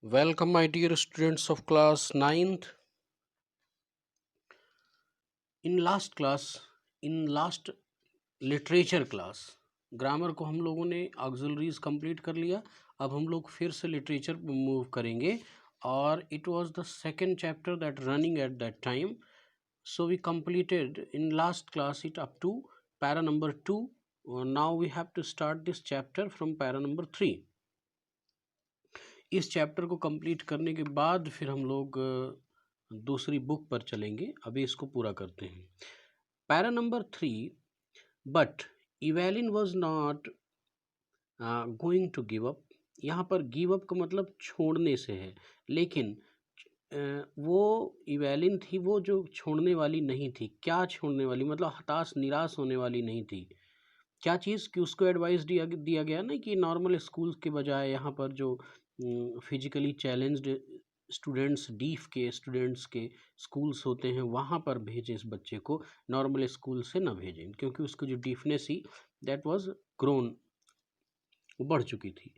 Welcome, my dear students of class ninth. In last class, in last literature class grammar को हम लोगों ने auxiliaries complete कर लिया। अब हम लोग फिर से लिटरेचर मूव करेंगे और it was the second chapter that running at that time. So we completed in last class it up to para number 2. Now we have to start this chapter from para number 3. इस chapter को complete करने के बाद फिर हम लोग दूसरी book पर चलेंगे. अभी इसको पूरा करते हैं. Para number 3. But Evelyn was not going to give up. यहाँ पर गिव अप का मतलब छोड़ने से है, लेकिन वो इवेलिन थी वो जो छोड़ने वाली नहीं थी. क्या छोड़ने वाली मतलब हताश निराश होने वाली नहीं थी. क्या चीज़ कि उसको एडवाइस दिया गया ना कि नॉर्मल स्कूल के बजाय यहाँ पर जो फिजिकली चैलेंज्ड स्टूडेंट्स के स्कूल्स होते हैं वहाँ पर भेजें इस बच्चे को, नॉर्मल स्कूल से ना भेजें, क्योंकि उसको जो deafness he that was grown, बढ़ चुकी थी.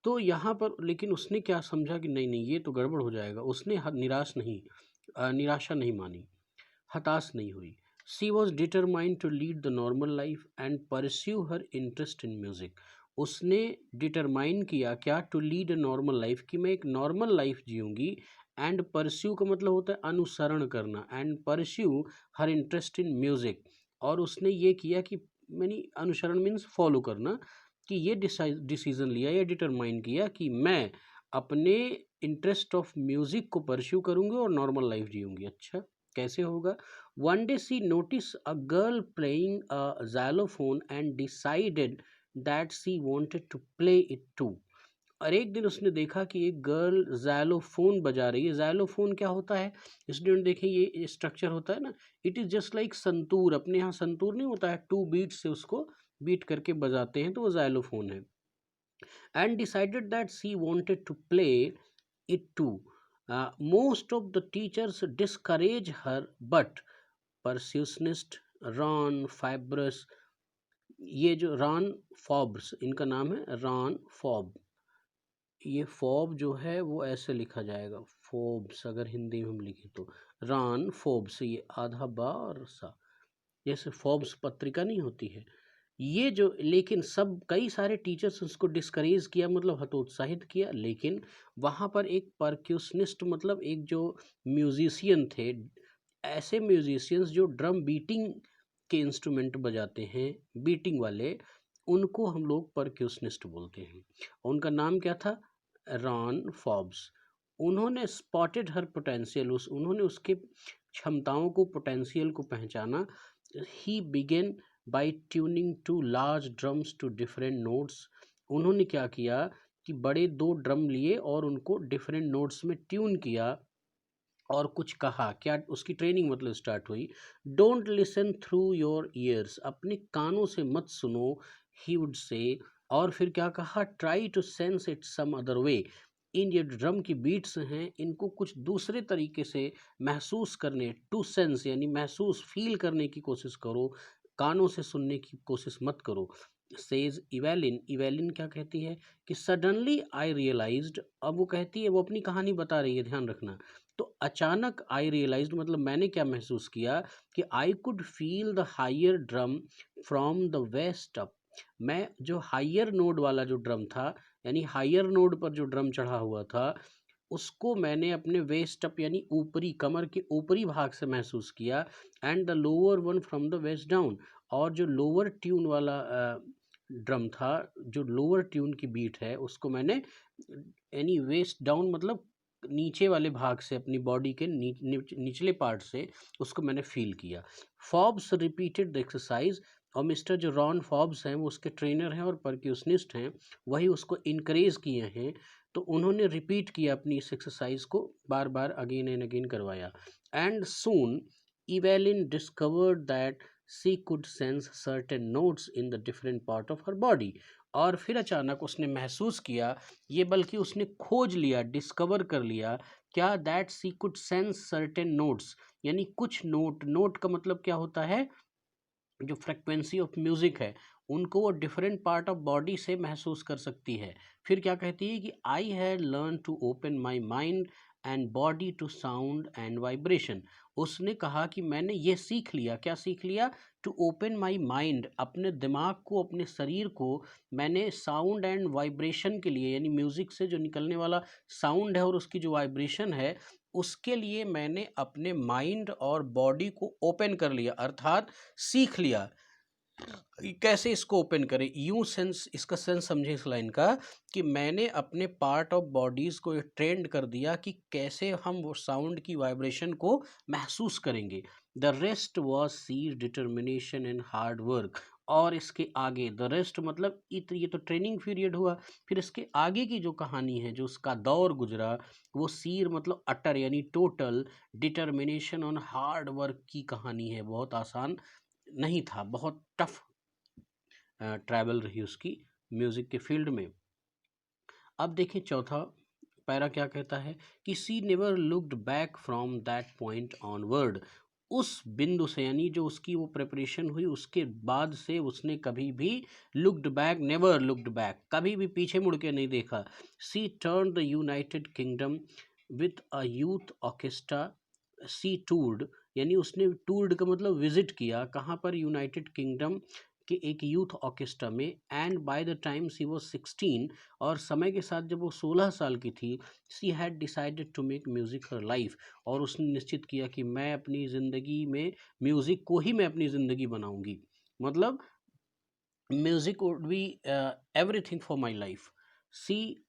तो यहाँ पर लेकिन उसने क्या समझा कि नहीं नहीं ये तो गड़बड़ हो जाएगा. उसने निराशा नहीं मानी, हताश नहीं हुई. She was determined to lead the normal life and pursue her interest in music. उसने डिटरमाइन किया क्या, to lead a normal life, कि मैं एक नॉर्मल लाइफ जीऊंगी. एंड परस्यू का मतलब होता है अनुसरण करना, and pursue her interest in music. और उसने ये किया कि मैंने अनुसरण मीन्स फॉलो करना, कि ये डिसीजन लिया या डिटरमाइन किया कि मैं अपने इंटरेस्ट ऑफ म्यूजिक को परस्यू करूंगी और नॉर्मल लाइफ जीऊंगी. अच्छा, कैसे होगा? One day she notice a girl playing a xylophone and decided that she wanted to play it too. और एक दिन उसने देखा कि एक गर्ल xylophone बजा रही है. xylophone क्या होता है स्टूडेंट? देखें, ये स्ट्रक्चर होता है ना, it is just like santoor. अपने यहाँ संतूर नहीं होता है, 2 बीट से उसको बीट करके बजाते हैं, तो वो xylophone है. And decided that she wanted to play it too. Most of the teachers discourage her, but percussionist Ron fibrous, ये जो रॉन फॉब्स इनका नाम है, रॉन फॉब. ये फॉब जो है वो ऐसे लिखा जाएगा, फोब्स अगर हिंदी में हम लिखें तो. रॉन फोब्स, ये आधा बा और सा, जैसे फोब्स पत्रिका नहीं होती है ये जो. लेकिन सब कई सारे टीचर्स उसको डिस्करेज किया, मतलब हतोत्साहित किया. लेकिन वहाँ पर एक परक्यूशनिस्ट मतलब एक जो म्यूजिशियन थे, ऐसे म्यूजिशियंस जो ड्रम बीटिंग के इंस्ट्रूमेंट बजाते हैं, बीटिंग वाले, उनको हम लोग परक्यूशनिस्ट बोलते हैं. उनका नाम क्या था? Ron Forbes. उन्होंने स्पॉटेड हर पोटेंशियल, उन्होंने उसके क्षमताओं को, पोटेंशियल को पहचाना. He began by tuning two large drums to different notes. उन्होंने क्या किया कि बड़े 2 ड्रम लिए और उनको डिफरेंट नोट्स में ट्यून किया और कुछ कहा. क्या उसकी ट्रेनिंग मतलब स्टार्ट हुई. Don't listen through your ears, अपने कानों से मत सुनो, ही वुड से. और फिर क्या कहा? Try to sense it some other way. इन ये ड्रम की बीट्स हैं, इनको कुछ दूसरे तरीके से महसूस करने, टू सेंस यानी महसूस, फील करने की कोशिश करो, कानों से सुनने की कोशिश मत करो. सेज इवेलिन. इवेलिन क्या कहती है कि सडनली आई रियलाइज्ड. अब वो कहती है, वो अपनी कहानी बता रही है, ध्यान रखना. तो अचानक आई रियलाइज्ड मतलब मैंने क्या महसूस किया कि I could feel the higher drum from the waist up. मैं जो हायर नोड वाला जो ड्रम था, यानी हायर नोड पर जो ड्रम चढ़ा हुआ था, उसको मैंने अपने वेस्ट अप यानी ऊपरी, कमर के ऊपरी भाग से महसूस किया. And the lower one from the waist down. और जो लोअर ट्यून वाला ड्रम था, जो लोअर ट्यून की बीट है, उसको मैंने यानी वेस्ट डाउन मतलब नीचे वाले भाग से, अपनी बॉडी के निचले पार्ट से उसको मैंने फील किया. Forbes repeated the exercise. और मिस्टर जो रॉन फॉब्स हैं वो उसके ट्रेनर हैं और परक्यूशनिस्ट हैं, वही उसको इनकरेज किए हैं. तो उन्होंने रिपीट किया अपनी इस एक्सरसाइज को, बार बार अगेन एंड अगेन करवाया. And soon Evelyn discovered that she could sense certain notes in the different part of her body. और फिर अचानक उसने महसूस किया, ये बल्कि उसने खोज लिया, डिस्कवर कर लिया, क्या? That she could sense certain notes, यानी कुछ नोट. नोट का मतलब क्या होता है? जो फ्रिक्वेंसी ऑफ म्यूजिक है उनको वो डिफरेंट पार्ट ऑफ बॉडी से महसूस कर सकती है। फिर क्या कहती है कि I had learn to open my mind and body to sound and vibration. उसने कहा कि मैंने ये सीख लिया, क्या सीख लिया? टू ओपन माई माइंड, अपने दिमाग को, अपने शरीर को मैंने साउंड एंड वाइब्रेशन के लिए, यानी म्यूज़िक से जो निकलने वाला साउंड है और उसकी जो वाइब्रेशन है, उसके लिए मैंने अपने माइंड और बॉडी को ओपन कर लिया, अर्थात सीख लिया। कैसे इसको ओपन करें? यूं सेंस, इसका सेंस समझे इस लाइन का, कि मैंने अपने पार्ट ऑफ बॉडीज को ट्रेंड कर दिया कि कैसे हम वो साउंड की वाइब्रेशन को महसूस करेंगे। The rest was she determination and hard work. और इसके आगे द रेस्ट मतलब ये तो ट्रेनिंग पीरियड हुआ। फिर इसके आगे की जो कहानी है, जो उसका दौर गुजरा, वो सीर मतलब अटर यानी total, determination on hard work की कहानी है। बहुत आसान नहीं था, बहुत टफ ट्रैवल रही उसकी म्यूज़िक के फील्ड में। अब देखिए चौथा पैरा क्या कहता है कि she never looked back from that point onward. उस बिंदु से, यानी जो उसकी वो प्रिपरेशन हुई उसके बाद से, उसने कभी भी looked back, never looked back, कभी भी पीछे मुड़ के नहीं देखा। She turn the United Kingdom with a youth orchestra. She toured, यानी उसने टूर्ड का मतलब विजिट किया, कहाँ पर? यूनाइटेड किंगडम के एक यूथ ऑर्केस्ट्रा में। And by the time she was 16, और समय के साथ जब वो 16 साल की थी, she had decided to make music her life, और उसने निश्चित किया कि मैं अपनी ज़िंदगी में म्यूज़िक को ही मैं अपनी ज़िंदगी बनाऊंगी। मतलब music would be everything for my life. She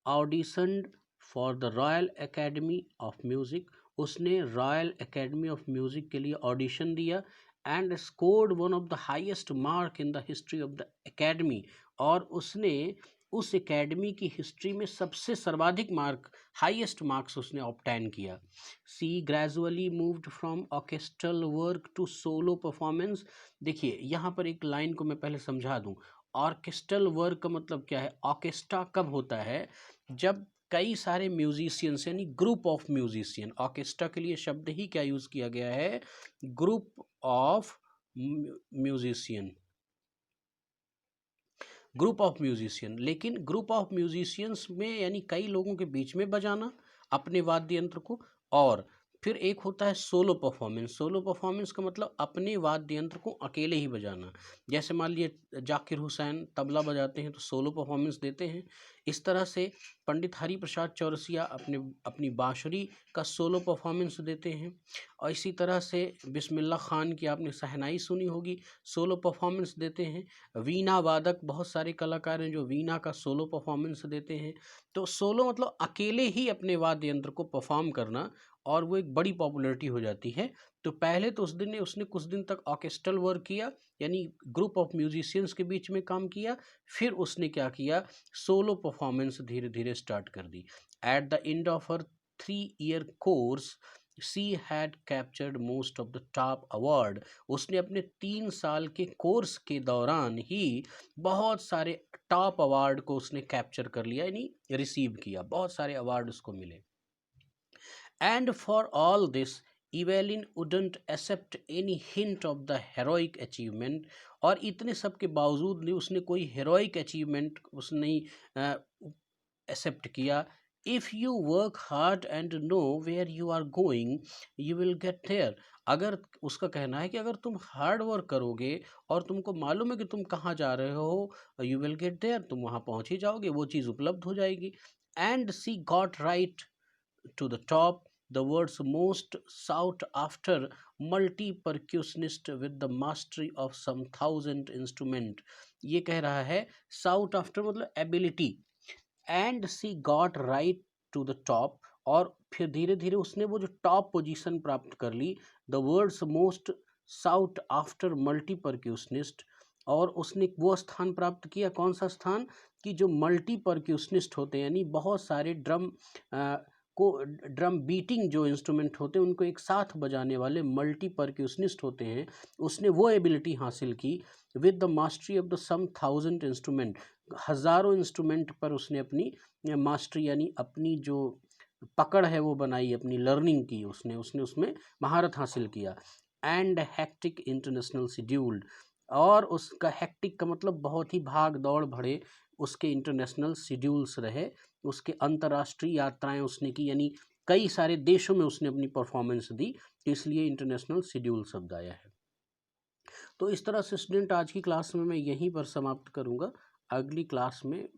auditioned for the Royal Academy of Music. उसने रॉयल एकेडमी ऑफ म्यूज़िक के लिए ऑडिशन दिया। And scored one of the highest mark in the history of the academy. और उसने उस academy की history में सबसे सर्वाधिक मार्क, हाईएस्ट मार्क्स उसने ऑब्टेन किया। She gradually moved from orchestral work to solo performance. देखिए यहाँ पर एक लाइन को मैं पहले समझा दूं। ऑर्केस्ट्रल वर्क का मतलब क्या है? ऑर्केस्ट्रा कब होता है? जब कई सारे म्यूजिशियंस, यानी ग्रुप ऑफ म्यूजिशियन। ऑर्केस्ट्रा के लिए शब्द ही क्या यूज किया गया है? Group of musician, group of musician. लेकिन ग्रुप ऑफ म्यूजिशियंस में यानी कई लोगों के बीच में बजाना अपने वाद्य यंत्र को। और फिर एक होता है सोलो परफॉर्मेंस। सोलो परफॉर्मेंस का मतलब अपने वाद्य यंत्र को अकेले ही बजाना। जैसे मान लीजिए जाकिर हुसैन तबला बजाते हैं तो सोलो परफॉर्मेंस देते हैं। इस तरह से पंडित हरि प्रसाद चौरसिया अपनी बांसुरी का सोलो परफॉर्मेंस देते हैं। और इसी तरह से बिस्मिल्लाह खान की आपने शहनाई सुनी होगी, सोलो परफॉर्मेंस देते हैं। वीणा वादक बहुत सारे कलाकार हैं जो वीणा का सोलो परफॉर्मेंस देते हैं। तो सोलो मतलब अकेले ही अपने वाद्य यंत्र को परफॉर्म करना, और वो एक बड़ी पॉपुलैरिटी हो जाती है। तो पहले तो उसने कुछ दिन तक ऑर्केस्ट्रल वर्क किया, यानी ग्रुप ऑफ म्यूजिशियंस के बीच में काम किया। फिर उसने क्या किया? सोलो परफॉर्मेंस धीरे धीरे स्टार्ट कर दी। At the end of her 3 year course she had captured most of the top award. उसने अपने 3 साल के कोर्स के दौरान ही बहुत सारे टॉप अवार्ड को उसने कैप्चर कर लिया, यानी रिसीव किया, बहुत सारे अवार्ड उसको मिले। And for all this Evelyn wouldn't accept any hint of the heroic achievement. और इतने सब के बावजूद भी उसने कोई हेरोइक अचीवमेंट उसने नहीं एक्सेप्ट किया। If you work hard and know where you are going you will get there. अगर, उसका कहना है कि अगर तुम हार्ड वर्क करोगे और तुमको मालूम है कि तुम कहाँ जा रहे हो, यू विल गेट देयर, तुम वहाँ पहुँच ही जाओगे, वो चीज़ उपलब्ध हो जाएगी। And she got right to the top, the world's most sought after multi-percussionist with the mastery of some 1,000 instrument। ये कह रहा है sought after मतलब ability। And she got right to the top, और फिर धीरे धीरे उसने वो जो टॉप पोजीशन प्राप्त कर ली। The world's most sought after multi percussionist. और उसने वो स्थान प्राप्त किया, कौन सा स्थान? कि जो मल्टी परक्यूशनिस्ट होते हैं, यानी बहुत सारे ड्रम बीटिंग जो इंस्ट्रूमेंट होते हैं उनको एक साथ बजाने वाले मल्टी परक्यूशनिस्ट होते हैं, उसने वो एबिलिटी हासिल की। With the mastery of the some 1,000 instrument, हज़ारों इंस्ट्रूमेंट पर उसने अपनी मास्टरी यानी अपनी जो पकड़ है वो बनाई, अपनी लर्निंग की, उसने उसमें महारत हासिल किया। एंड हेक्टिक इंटरनेशनल शेड्यूल्ड, और उसका हेक्टिक का मतलब बहुत ही भाग दौड़ भरे उसके इंटरनेशनल शेड्यूल्स रहे, उसके अंतर्राष्ट्रीय यात्राएं उसने की, यानी कई सारे देशों में उसने अपनी परफॉर्मेंस दी, तो इसलिए इंटरनेशनल शेड्यूल शब्द आया है। तो इस तरह से स्टूडेंट आज की क्लास में मैं यहीं पर समाप्त करूंगा। अगली क्लास में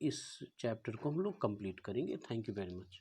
इस चैप्टर को हम लोग कंप्लीट करेंगे। Thank you very much.